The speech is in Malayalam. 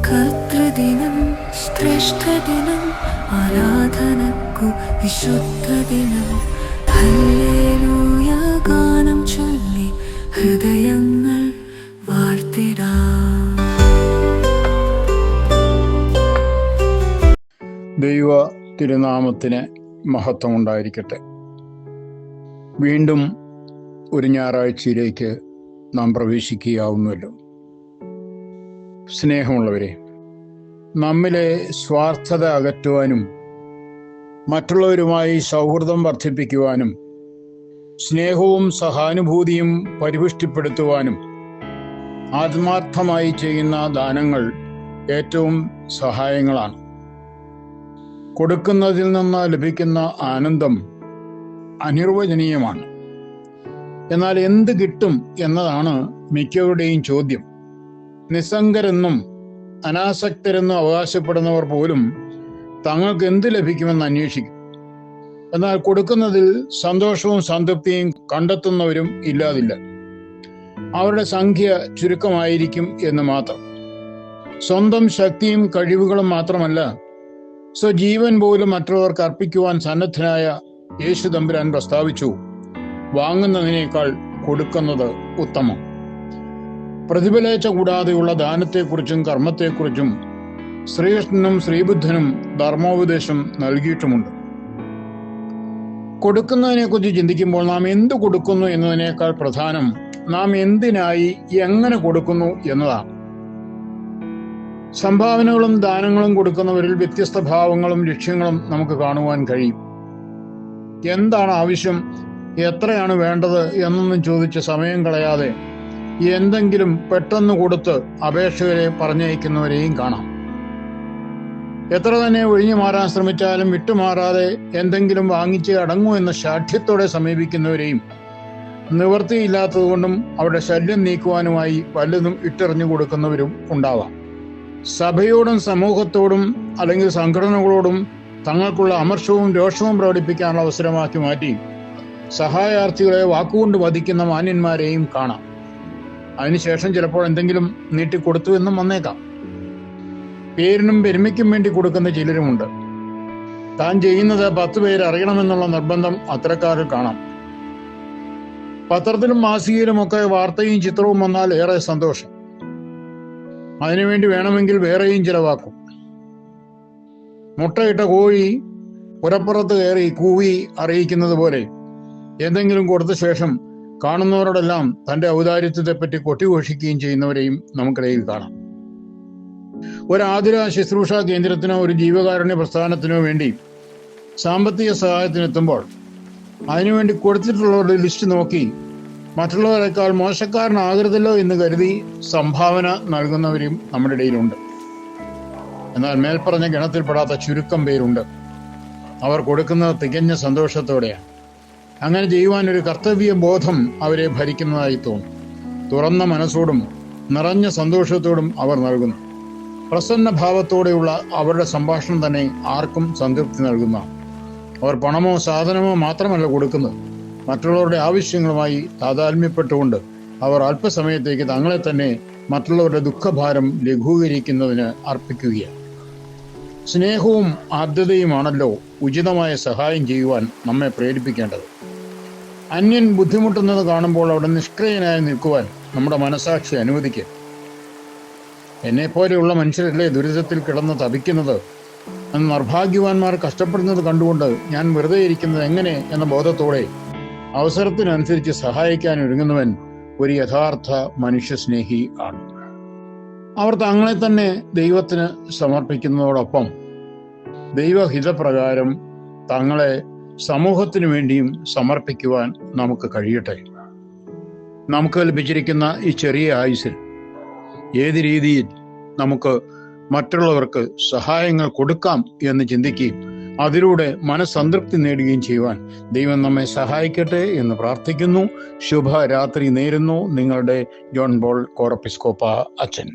കർത്തൃദിനം, ശ്രേഷ്ഠദിനം, ആരാധനക്കു വിശുദ്ധദിനം. ഹല്ലേലൂയ ഗാനം ചൊല്ലി ഹൃദയങ്ങൾ വാഴ്ത്തിടാം. ദൈവ തിരുനാമത്തിന് മഹത്വം ഉണ്ടായിരിക്കട്ടെ. വീണ്ടും ഒരു ഞായറാഴ്ചയിലേക്ക് നാം പ്രവേശിക്കുകയാവുന്നല്ലോ. സ്നേഹമുള്ളവരെ, നമ്മിലെ സ്വാർത്ഥത അകറ്റുവാനും മറ്റുള്ളവരുമായി സൗഹൃദം വർദ്ധിപ്പിക്കുവാനും സ്നേഹവും സഹാനുഭൂതിയും പരിപുഷ്ടിപ്പെടുത്തുവാനും ആത്മാർത്ഥമായി ചെയ്യുന്ന ദാനങ്ങൾ ഏറ്റവും സഹായങ്ങളാണ്. കൊടുക്കുന്നതിൽ നിന്ന് ലഭിക്കുന്ന ആനന്ദം അനിർവചനീയമാണ്. എന്നാൽ എന്ത് കിട്ടും എന്നതാണ് മിക്കവരുടെയും ചോദ്യം. നിസ്സംഗരെന്നും അനാസക്തരെന്നും അവകാശപ്പെടുന്നവർ പോലും തങ്ങൾക്ക് എന്ത് ലഭിക്കുമെന്ന് അന്വേഷിക്കും. എന്നാൽ കൊടുക്കുന്നതിൽ സന്തോഷവും സംതൃപ്തിയും കണ്ടെത്തുന്നവരും ഇല്ലാതില്ല. അവരുടെ സംഖ്യ ചുരുക്കമായിരിക്കും എന്ന് മാത്രം. സ്വന്തം ശക്തിയും കഴിവുകളും മാത്രമല്ല, സ്വജീവൻ പോലും മറ്റുള്ളവർക്ക് അർപ്പിക്കുവാൻ സന്നദ്ധനായ യേശു തമ്പുരാൻ പ്രസ്താവിച്ചു, വാങ്ങുന്നതിനേക്കാൾ കൊടുക്കുന്നത് ഉത്തമം. പ്രതിഫലേച്ഛ കൂടാതെയുള്ള ദാനത്തെക്കുറിച്ചും കർമ്മത്തെക്കുറിച്ചും ശ്രീകൃഷ്ണനും ശ്രീബുദ്ധനും ധർമ്മോപദേശം നൽകിയിട്ടുമുണ്ട്. കൊടുക്കുന്നതിനെക്കുറിച്ച് ചിന്തിക്കുമ്പോൾ നാം എന്ത് കൊടുക്കുന്നു എന്നതിനേക്കാൾ പ്രധാനം നാം എന്തിനായി എങ്ങനെ കൊടുക്കുന്നു എന്നതാണ്. സംഭാവനകളും ദാനങ്ങളും കൊടുക്കുന്നവരിൽ വ്യത്യസ്ത ഭാവങ്ങളും ലക്ഷ്യങ്ങളും നമുക്ക് കാണുവാൻ കഴിയും. എന്താണ് ആവശ്യം, എത്രയാണ് വേണ്ടത് എന്നൊന്നും ചോദിച്ച് സമയം കളയാതെ എന്തെങ്കിലും പെട്ടെന്ന് കൊടുത്ത് അപേക്ഷകരെ പറഞ്ഞയക്കുന്നവരെയും കാണാം. എത്ര തന്നെ ഒഴിഞ്ഞു മാറാൻ ശ്രമിച്ചാലും വിട്ടുമാറാതെ എന്തെങ്കിലും വാങ്ങിച്ച് അടങ്ങൂ എന്ന ശാഠ്യത്തോടെ സമീപിക്കുന്നവരെയും നിവൃത്തിയില്ലാത്തതുകൊണ്ടും അവരുടെ ശല്യം നീക്കുവാനുമായി വല്ലതും ഇട്ടെറിഞ്ഞു കൊടുക്കുന്നവരും ഉണ്ടാവാം. സഭയോടും സമൂഹത്തോടും അല്ലെങ്കിൽ സംഘടനകളോടും തങ്ങൾക്കുള്ള അമർഷവും രോഷവും പ്രകടിപ്പിക്കാനുള്ള അവസരമാക്കി മാറ്റി സഹായാർത്ഥികളെ വാക്കുകൊണ്ട് വധിക്കുന്ന മാന്യന്മാരെയും കാണാം. അതിനുശേഷം ചിലപ്പോൾ എന്തെങ്കിലും നീട്ടിക്കൊടുത്തു എന്നും വന്നേക്കാം. പേരിനും പെരുമയ്ക്കും വേണ്ടി കൊടുക്കുന്ന ചിലരുമുണ്ട്. താൻ ചെയ്യുന്നത് 10 പേര് അറിയണമെന്നുള്ള നിർബന്ധം അത്തരക്കാരിൽ കാണാം. പത്രത്തിലും മാസികയിലുമൊക്കെ വാർത്തയും ചിത്രവും വന്നാൽ ഏറെ സന്തോഷം. അതിനുവേണ്ടി വേണമെങ്കിൽ വേറെയും ചിലവാക്കും. മുട്ടയിട്ട കോഴി പുരപ്പുറത്ത് കയറി കൂവി അറിയിക്കുന്നത് പോലെ എന്തെങ്കിലും കൊടുത്ത ശേഷം കാണുന്നവരോടെല്ലാം തന്റെ ഔദാര്യത്വത്തെപ്പറ്റി കൊട്ടിഘോഷിക്കുകയും ചെയ്യുന്നവരെയും നമുക്കിടയിൽ കാണാം. ഒരു ആതുര ശുശ്രൂഷാ കേന്ദ്രത്തിനോ ഒരു ജീവകാരുണ്യ പ്രസ്ഥാനത്തിനോ വേണ്ടി സാമ്പത്തിക സഹായത്തിനെത്തുമ്പോൾ അതിനുവേണ്ടി കൊടുത്തിട്ടുള്ളവരുടെ ലിസ്റ്റ് നോക്കി മറ്റുള്ളവരെക്കാൾ മോശക്കാരനാകരുതല്ലോ എന്ന് കരുതി സംഭാവന നൽകുന്നവരും നമ്മുടെ ഇടയിലുണ്ട്. എന്നാൽ മേൽപ്പറഞ്ഞ ഗണത്തിൽപ്പെടാത്ത ചുരുക്കം പേരുണ്ട്. അവർ കൊടുക്കുന്നത് തികഞ്ഞ സന്തോഷത്തോടെയാണ്. അങ്ങനെ ചെയ്യുവാൻ ഒരു കർത്തവ്യ ബോധം അവരെ ഭരിക്കുന്നതായി തോന്നും. തുറന്ന മനസ്സോടും നിറഞ്ഞ സന്തോഷത്തോടും അവർ നൽകുന്നു. പ്രസന്ന ഭാവത്തോടെയുള്ള അവരുടെ സംഭാഷണം തന്നെ ആർക്കും സംതൃപ്തി നൽകുന്നതാണ്. അവർ പണമോ സാധനമോ മാത്രമല്ല കൊടുക്കുന്നത്, മറ്റുള്ളവരുടെ ആവശ്യങ്ങളുമായി താതാത്മ്യപ്പെട്ടുകൊണ്ട് അവർ അല്പസമയത്തേക്ക് തങ്ങളെ തന്നെ മറ്റുള്ളവരുടെ ദുഃഖഭാരം ലഘൂകരിക്കുന്നതിന് അർപ്പിക്കുകയാണ്. സ്നേഹവും ആർദ്രതയുമാണല്ലോ ഉചിതമായ സഹായം ചെയ്യുവാൻ നമ്മെ പ്രേരിപ്പിക്കേണ്ടത്. അന്യൻ ബുദ്ധിമുട്ടുന്നത് കാണുമ്പോൾ അവിടെ നിഷ്ക്രിയനായി നിൽക്കുവാൻ നമ്മുടെ മനസാക്ഷി അനുവദിക്കുക. എന്നെപ്പോലെയുള്ള മനുഷ്യരല്ലേ ദുരിതത്തിൽ കിടന്ന് തപിക്കുന്നത്, നിർഭാഗ്യവാന്മാർ കഷ്ടപ്പെടുന്നത് കണ്ടുകൊണ്ട് ഞാൻ വെറുതെ ഇരിക്കുന്നത് എങ്ങനെ എന്ന ബോധത്തോടെ അവസരത്തിനനുസരിച്ച് സഹായിക്കാൻ ഒരുങ്ങുന്നവൻ ഒരു യഥാർത്ഥ മനുഷ്യസ്നേഹി ആണ്. അവർ തങ്ങളെ തന്നെ ദൈവത്തിന് സമർപ്പിക്കുന്നതോടൊപ്പം ദൈവഹിതപ്രകാരം തങ്ങളെ സമൂഹത്തിനു വേണ്ടിയും സമർപ്പിക്കുവാൻ നമുക്ക് കഴിയട്ടെ. നമുക്ക് ലഭിച്ചിരിക്കുന്ന ഈ ചെറിയ ആയുസ്സിൽ ഏത് രീതിയിൽ നമുക്ക് മറ്റുള്ളവർക്ക് സഹായങ്ങൾ കൊടുക്കാം എന്ന് ചിന്തിക്കുകയും അതിലൂടെ മനസ്സംതൃപ്തി നേടുകയും ചെയ്യുവാൻ ദൈവം നമ്മെ സഹായിക്കട്ടെ എന്ന് പ്രാർത്ഥിക്കുന്നു. ശുഭരാത്രി നേരുന്നു. നിങ്ങളുടെ ജോൺ പോൾ കോറപ്പിസ്കോപ്പ അച്ഛൻ.